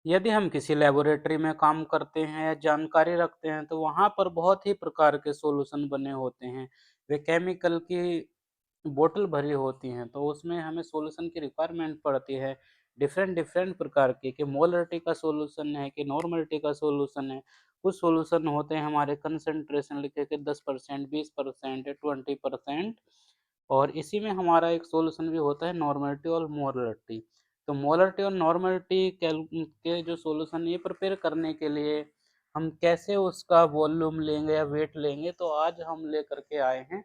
यदि हम किसी लेबोरेटरी में काम करते हैं या जानकारी रखते हैं तो वहाँ पर बहुत ही प्रकार के सॉल्यूशन बने होते हैं। वे केमिकल की बोतल भरी होती हैं तो उसमें हमें सॉल्यूशन की रिक्वायरमेंट पड़ती है। डिफरेंट डिफरेंट प्रकार की कि मोलरिटी का सॉल्यूशन है कि नॉर्मलिटी का सॉल्यूशन है। कुछ सॉल्यूशन होते हैं हमारे कंसंट्रेशन लिखे के 10%, 20% या 20%। और इसी में हमारा एक सॉल्यूशन भी होता है नॉर्मलिटी और मोलरिटी। तो मोलरिटी और नॉर्मलिटी के जो सॉल्यूशन ये प्रिपेयर करने के लिए हम कैसे उसका वॉल्यूम लेंगे या वेट लेंगे, तो आज हम लेकर के आए हैं।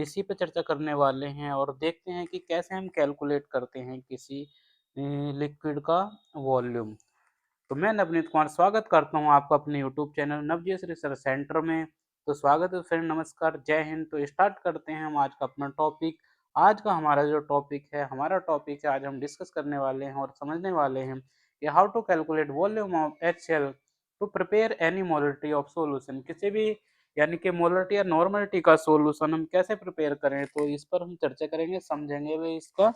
इसी पे चर्चा करने वाले हैं और देखते हैं कि कैसे हम कैलकुलेट करते हैं किसी लिक्विड का वॉल्यूम। तो मैं नवनीत कुमार स्वागत करता हूँ आपका अपने YouTube channel Navjeet research centre में। तो स्वागत है फ्रेंड, नमस्कार, जय हिंद। तो स्टार्ट करते हैं हम आज का अपना टॉपिक। आज का हमारा जो टॉपिक है, आज हम डिस्कस करने वाले हैं और समझने वाले हैं कि how to calculate volume of HCl to prepare any molarity of solution. किसी भी यानी कि मोलरिटी या नॉर्मलिटी का सॉल्यूशन हम कैसे प्रिपेयर करें, तो इस पर हम चर्चा करेंगे, समझेंगे भी इसका।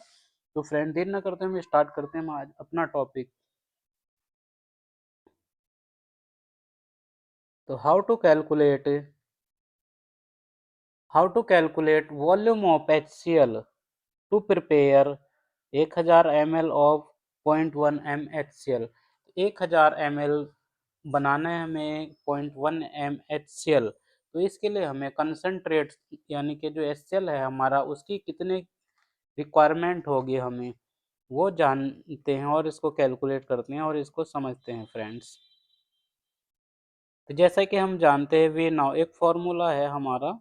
तो फ्रेंड देर न करते हुए स्टार्ट करते हैं हम आज अपना टॉपिक। तो how to calculate volume of HCl to prepare 1000 ml of 0.1 m HCl। 1000 ml बनाना है हमें 0.1 m HCl। तो इसके लिए हमें कंसंट्रेट यानी कि जो HCl है हमारा, उसकी कितने रिक्वायरमेंट होगी हमें वो जानते हैं और इसको कैलकुलेट करते हैं और इसको समझते हैं फ्रेंड्स। तो जैसा कि हम जानते हैं, वी नाउ एक फॉर्मूला है हमारा।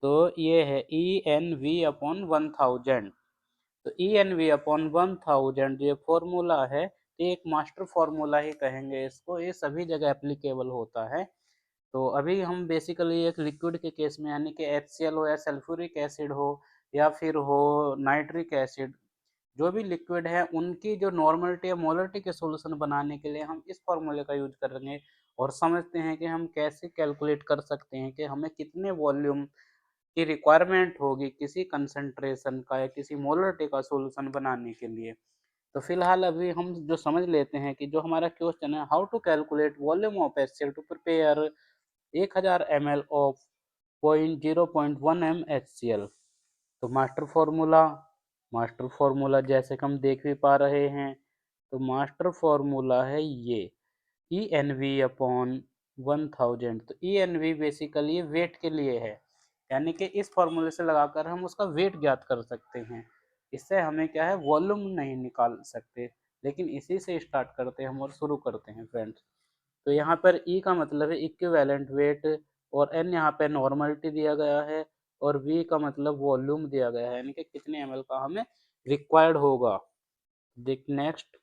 तो ये है EnV/1000। तो EnV/1000 जो फॉर्मूला है, ये एक मास्टर फॉर्मूला ही कहेंगे इसको, ये सभी जगह एप्लीकेबल होता है। तो अभी हम बेसिकली एक लिक्विड के केस में यानी कि HCl हो या सल्फ्यूरिक एसिड हो या फिर हो नाइट्रिक एसिड, जो भी लिक्विड है उनकी जो नॉर्मलिटी या मोलरिटी के सॉल्यूशन बनाने के लिए हम इस फॉर्मूले का यूज करेंगे और समझते हैं कि हम कैसे कैलकुलेट कर सकते हैं कि हमें कितने वॉल्यूम की रिक्वायरमेंट होगी किसी कंसंट्रेशन का या किसी मोलरिटी का सॉल्यूशन बनाने के लिए। तो फिलहाल अभी हम जो समझ लेते हैं कि जो हमारा क्वेश्चन है, how to calculate volume of HCl to prepare 1000 ml of 0.1 m HCl। तो मास्टर फॉर्मूला जैसे कि हम देख भी पा रहे हैं, तो मास्टर फॉर्मूला है ये EnV/1000। तो EnV बेसिकली वेट के लिए है, यानी कि इस फॉर्मूले से लगाकर हम उसका वेट ज्ञात कर सकते हैं। इससे हमें क्या है, वॉल्यूम नहीं निकाल सकते, लेकिन इसी से स्टार्ट करते हैं हम और शुरू करते हैं फ्रेंड्स। तो यहाँ पर E का मतलब है इक्विवेलेंट वेट, और N यहाँ पे नॉर्मलिटी दिया गया है, और V का मतलब वॉल्यूम दिया गया है, यानी कि कितने ml का हमें रिक्वायर्ड होगा। देख next,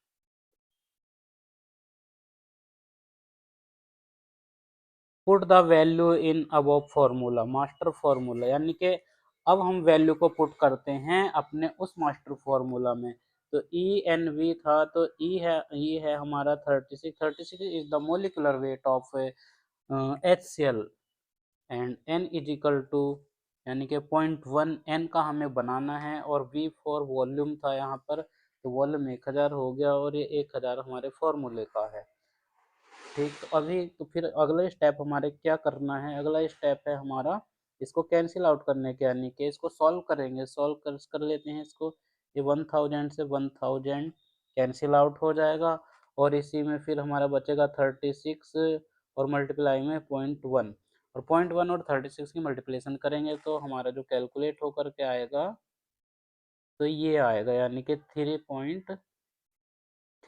put the value in above formula. Master formula यानी कि अब हम वैल्यू को पुट करते हैं अपने उस मास्टर फॉर्मूला में। तो EnV था, तो E है हमारा 36। 36 is the molecular weight of HCl and N is equal to, यानी कि 0.1 N का हमें बनाना है, और V फॉर वॉल्यूम था यहाँ पर, तो वॉल्यूम 1000 हो गया और ये 1000 हमारे फॉर्मूले का है। ठीक, तो अभी तो फिर अगला स्टेप हमारे क्या करना है, अगला स्टेप है हमारा इसको कैंसिल आउट करने के, यानी कि इसको सॉल्व करेंगे। कर लेते हैं इसको। ये 1000 से 1000 कैंसिल आउट हो जाएगा, और इसी में फिर हमारा बचेगा 36 और मल्टीप्लाई में 0.1, और 0.1 और 36 की मल्टीप्लिकेशन करेंगे तो हमारा जो कैलकुलेट होकर के आएगा, तो ये आएगा, यानी कि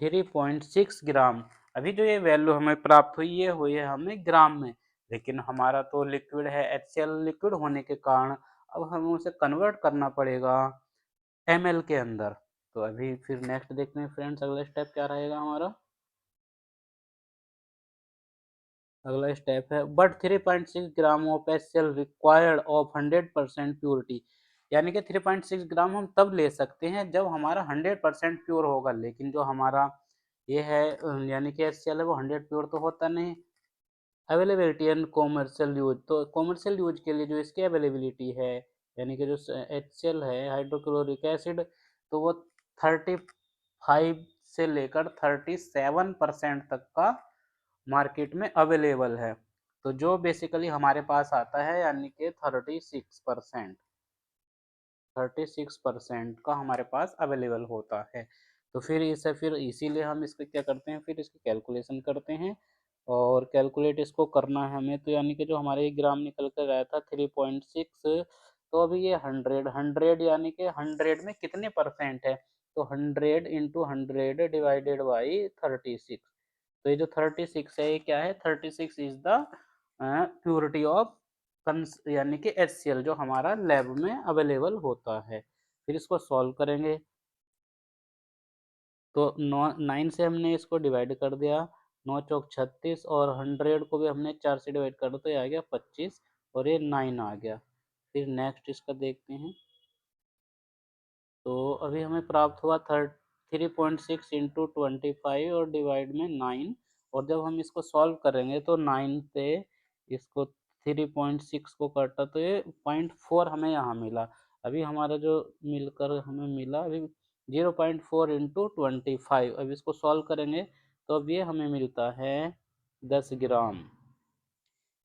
3.6 ग्राम। अभी जो ये वैल्यू हमें प्राप्त हुई, ये हुई है हमें ग्राम में, लेकिन हमारा तो लिक्विड है, HCl लिक्विड होने के कारण अब हमें उसे कन्वर्ट करना पड़ेगा ml के अंदर। तो अभी फिर नेक्स्ट देखते हैं फ्रेंड्स, अगला स्टेप क्या रहेगा हमारा। अगला स्टेप है, but 3.6 gram of HCl required of 100% purity. यानी कि 3.6 ग्राम हम तब ले सकते हैं जब हमारा 100% प्योर होगा, लेकिन जो हमारा ये है यानी कि HCl है, वो 100 प्योर तो होता नहीं। अवेलेबिलिटी एंड कॉमर्शियल यूज, तो कॉमर्शियल यूज के लिए जो इसकी अवेलेबिलिटी है, यानी कि जो HCl है हाइड्रोक्लोरिक एसिड, तो वो 35 से लेकर 37% तक का मार्केट में अवेलेबल है। तो जो बेसिकली हमारे पास आता है यानी कि 36% का हमारे पास अवेलेबल होता है। तो फिर इसीलिए हम इसको क्या करते हैं, फिर इसकी कैलकुलेशन करते हैं और कैलकुलेट इसको करना है हमें। तो यानी कि जो हमारे ग्राम निकल कर आया था 3.6, तो अभी ये 100 यानी कि 100 में कितने परसेंट है, तो 100 इंटू 100 डिवाइडेड बाई 36। तो ये जो 36 है ये क्या है, 36 इज द प्योरिटी ऑफ यानी कि HCl जो हमारा लैब में अवेलेबल होता है। फिर इसको सॉल्व करेंगे तो 9 से हमने इसको डिवाइड कर दिया, 9 चौक 36 और 100 को भी हमने 4 से डिवाइड कर दिया तो ये आ गया 25 और ये 9 आ गया। फिर नेक्स्ट इसका देखते हैं, तो अभी हमें प्राप्त हुआ 3.6 इंटू 25 और डिवाइड में 9, और जब हम इसको सॉल्व करेंगे तो 9 पे इसको 3.6 को काटा तो ये 0.4 हमें यहाँ मिला। अभी हमारा जो मिलकर हमें मिला अभी 0.4 इंटू 25, अब इसको सॉल्व करेंगे तो अब ये हमें मिलता है 10 ग्राम।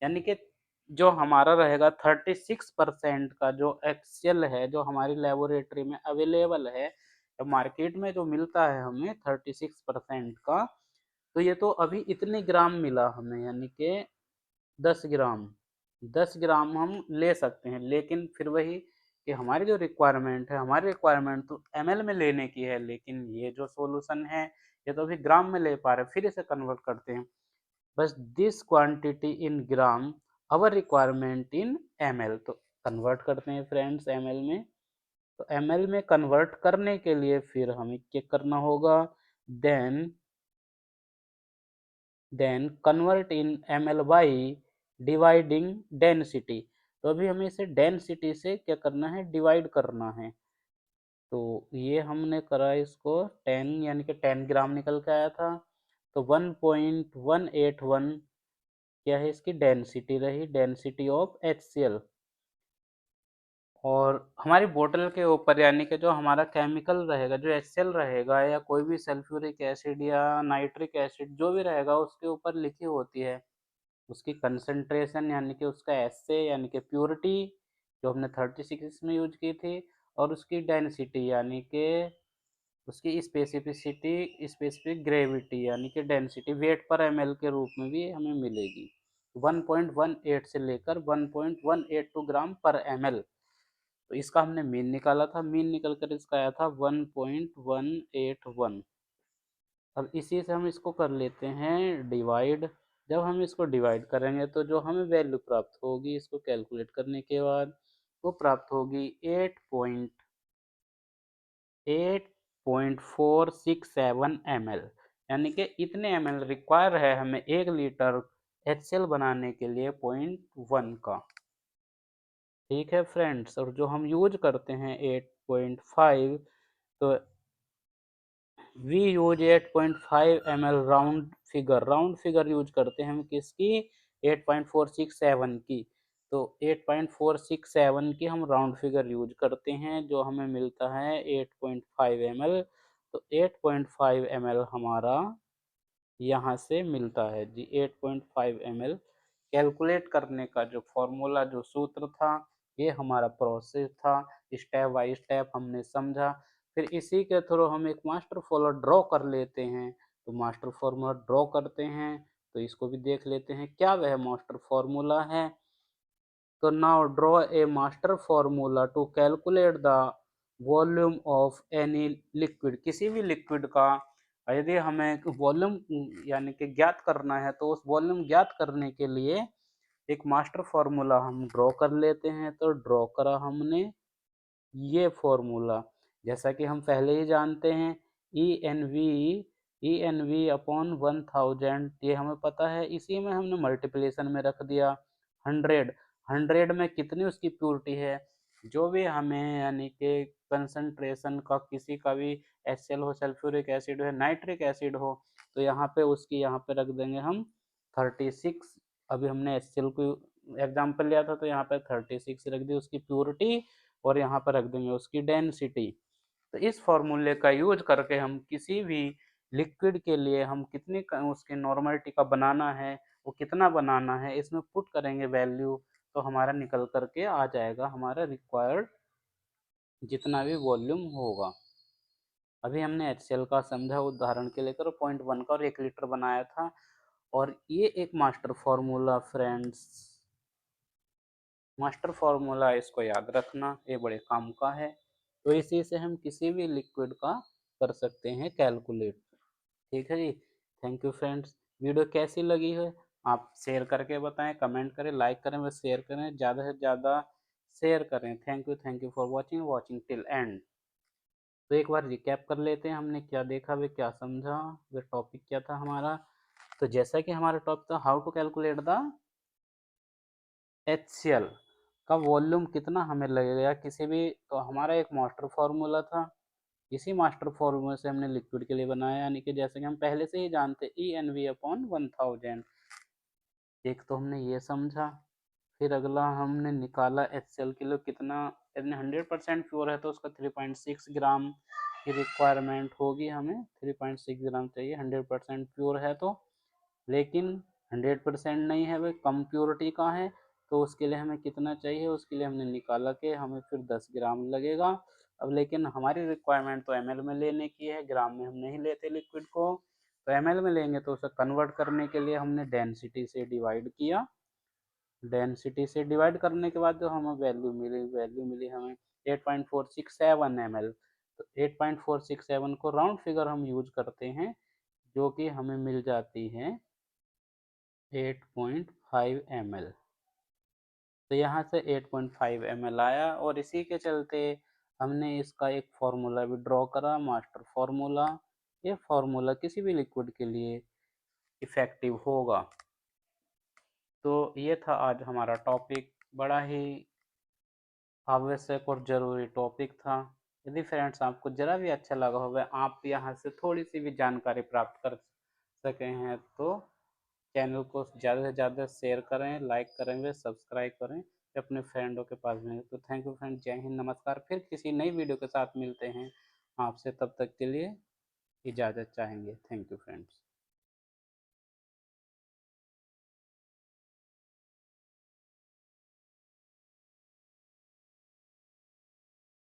यानी कि जो हमारा रहेगा 36% का जो एक्सेल है जो हमारी लेबोरेटरी में अवेलेबल है, तो मार्केट में जो मिलता है हमें 36% का, तो ये तो अभी इतने ग्राम मिला हमें यानी कि 10 ग्राम। 10 ग्राम हम ले सकते हैं, लेकिन फिर वही कि हमारी जो रिक्वायरमेंट है, हमारी रिक्वायरमेंट तो ml में लेने की है, लेकिन ये जो सॉल्यूशन है ये तो अभी ग्राम में ले पा रहे हैं। फिर इसे कन्वर्ट करते हैं, बस this quantity in gram our requirement in ml, तो कन्वर्ट करते हैं फ्रेंड्स ml में। तो ml में कन्वर्ट करने के लिए फिर हमें क्या करना होगा, then convert in ml by dividing density. तो अभी हमें इसे डेंसिटी से क्या करना है, डिवाइड करना है। तो ये हमने करा इसको 10 यानी कि 10 ग्राम निकल के आया था, तो 1.181 क्या है इसकी डेंसिटी रही, डेंसिटी ऑफ HCl। और हमारी बोतल के ऊपर यानी कि जो हमारा केमिकल रहेगा, जो HCl रहेगा या कोई भी सल्फ्यूरिक एसिड या नाइट्रिक एसिड जो भी रहेगा उसके ऊपर लिखी होती है उसकी कंसंट्रेशन यानी कि उसका एसए यानी कि प्योरिटी जो हमने 36 में यूज की थी, और उसकी डेंसिटी यानी कि उसकी स्पेसिफिक ग्रेविटी यानी कि डेंसिटी वेट पर ml के रूप में भी हमें मिलेगी। 1.18 से लेकर 1.182 ग्राम पर ml। तो इसका हमने मीन निकाला था, मीन निकल कर इसका आया था 1.181। अब इसी से हम इसको कर लेते हैं डिवाइड। जब हम इसको डिवाइड करेंगे तो जो हमें वैल्यू प्राप्त होगी इसको कैलकुलेट करने के बाद वो प्राप्त होगी 8.467 ml, यानी कि इतने ml रिक्वायर है हमें 1 लीटर HCl बनाने के लिए 0.1 का। ठीक है फ्रेंड्स, और जो हम यूज करते हैं 8.5, तो we use 8.5 ml round figure use करते हैं हम किसकी, 8.467 की। तो 8.467 की हम राउंड फिगर यूज करते हैं, जो हमें मिलता है 8.5 ml। तो 8.5 ml हमारा यहाँ से मिलता है जी, 8.5 ml। कैलकुलेट करने का जो फॉर्मूला जो सूत्र था, ये हमारा प्रोसेस था, स्टेप बाय स्टेप हमने समझा। फिर इसी के थ्रू हम एक मास्टर फॉर्मूला ड्रॉ कर लेते हैं। तो मास्टर फॉर्मूला ड्रॉ करते हैं, तो इसको भी देख लेते हैं क्या वह मास्टर फॉर्मूला है। तो now draw a master formula to calculate the volume of any liquid, किसी भी लिक्विड का यदि हमें वॉल्यूम यानी कि ज्ञात करना है, तो उस वॉल्यूम ज्ञात करने के लिए एक मास्टर फॉर्मूला हम ड्रॉ कर लेते हैं। तो ड्रॉ करा हमने ये फॉर्मूला, जैसा कि हम पहले ही जानते हैं, ई एन वी अपॉन 1000, ये हमें पता है, इसी में हमने मल्टीप्लिकेशन में रख दिया 100। 100 में कितनी उसकी प्योरिटी है, जो भी हमें यानी कि कंसंट्रेशन का किसी का भी HCl हो, सल्फ्यूरिक एसिड हो, नाइट्रिक एसिड हो, तो यहाँ पे उसकी यहाँ पे रख देंगे हम 36। अभी हमने HCl को एग्जाम्पल लिया था तो यहाँ पे 36 रख दी उसकी प्योरिटी, और यहाँ पर रख देंगे उसकी डेंसिटी। तो इस फॉर्मूले का यूज करके हम किसी भी लिक्विड के लिए हम कितनी उसकी नॉर्मलिटी का बनाना है, वो कितना बनाना है, इसमें पुट करेंगे वैल्यू, तो हमारा निकल करके आ जाएगा हमारा रिक्वायर्ड जितना भी वॉल्यूम होगा। अभी हमने HCl का समझा उदाहरण के लेकर 0.1 का और 1 लीटर बनाया था। और ये एक master formula friends, master formula, इसको याद रखना, ये बड़े काम का है। तो इसी से हम किसी भी लिक्विड का कर सकते हैं कैलकुलेट। ठीक है जी। Thank you friends. वीडियो कैसी लगी है आप शेयर करके बताएं, कमेंट करें, लाइक करें व शेयर करें, ज़्यादा से ज़्यादा शेयर करें। Thank you for watching till and. तो एक बार रिकैप कर लेते हैं हमने क्या देखा वे क्या समझा, वे टॉपिक क्या था हमारा। तो जैसा कि हमारा टॉपिक था how to calculate the HCl का वॉल्यूम कितना हमें लगेगा किसी भी, तो हमारा एक मास्टर फार्मूला था। इसी मास्टर फार्मूला से हमने लिक्विड के लिए बनाया, यानी कि जैसे कि हम पहले से ही जानते EnV/1000। एक तो हमने ये समझा। फिर अगला हमने निकाला HCl के लिए कितना, यदि 100% प्योर है तो उसका 3.6 ग्राम की रिक्वायरमेंट होगी, हमें 3.6 ग्राम चाहिए 100% प्योर है तो। लेकिन 100% नहीं है, वह कम प्योरिटी का है, तो उसके लिए हमें कितना चाहिए, उसके लिए हमने निकाला कि हमें फिर 10 ग्राम लगेगा। अब लेकिन हमारी रिक्वायरमेंट तो ml में लेने की है, ग्राम में हम नहीं लेते लिक्विड को। तो ml में लेंगे तो उसे कन्वर्ट करने के लिए हमने डेंसिटी से डिवाइड किया। डेंसिटी से डिवाइड करने के बाद जो हमें वैल्यू मिली हमें 8.467 ml। तो 8.467 को राउंड फिगर हम यूज करते हैं, जो कि हमें मिल जाती है 8.5 ml। तो यहाँ से 8.5 ml आया, और इसी के चलते हमने इसका एक फार्मूला भी ड्रॉ करा, मास्टर फार्मूला। ये फार्मूला किसी भी लिक्विड के लिए इफेक्टिव होगा। तो ये था आज हमारा टॉपिक, बड़ा ही आवश्यक और ज़रूरी टॉपिक था। यदि फ्रेंड्स आपको ज़रा भी अच्छा लगा होगा, आप यहाँ से थोड़ी सी भी जानकारी प्राप्त कर सके हैं, तो चैनल को ज़्यादा से ज़्यादा शेयर करें, लाइक करें व सब्सक्राइब करें अपने फ्रेंडों के पास भेजें। तो थैंक यू फ्रेंड, जय हिंद, नमस्कार। फिर किसी नई वीडियो के साथ मिलते हैं आपसे, तब तक के लिए इजाज़त चाहेंगे। Thank you friends.